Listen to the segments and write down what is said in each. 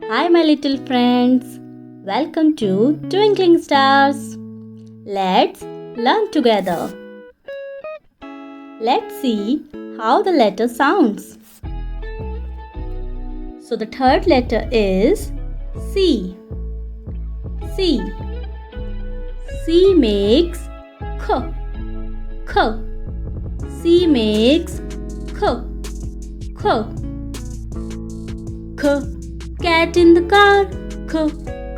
Hi, my little friends. Welcome to Twinkling Stars. Let's learn together. Let's see how the letter sounds. So, the third letter is C. C. C makes K. K. C makes K. K. K. Cat in the car. K.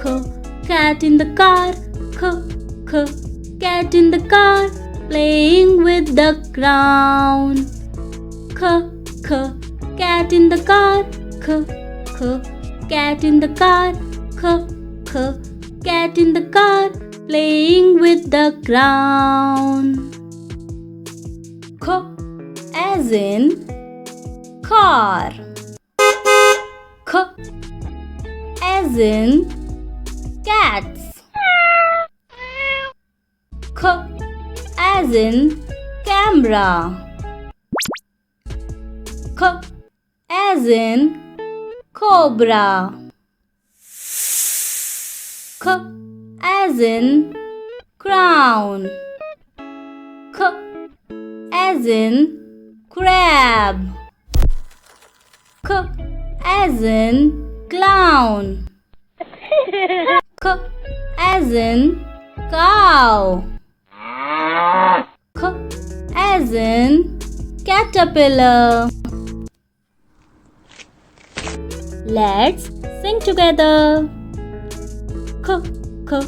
K. Cat in the car. K. K. Cat in the car. Playing with the ground. K. K. Cat in the car. K. K. Cat in the car. K. K. Cat in the car. Playing with the ground. K as in car. K as in cats. K as in camera. K as in cobra. K as in crown. K as in crab. K as in clown. K as in cow. K as in caterpillar. Let's sing together. K, K,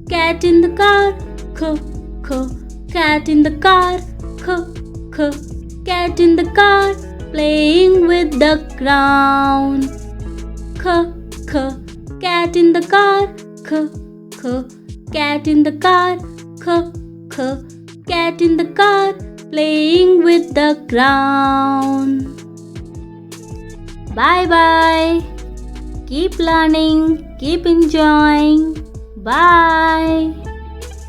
cat in the car. K, K, cat in the car. K, K, cat in the car. Playing with the ground. K, K, cat in the car. K, K, cat in the car. K, K, cat in the car. Playing with the ground. Bye bye. Keep learning, keep enjoying. Bye.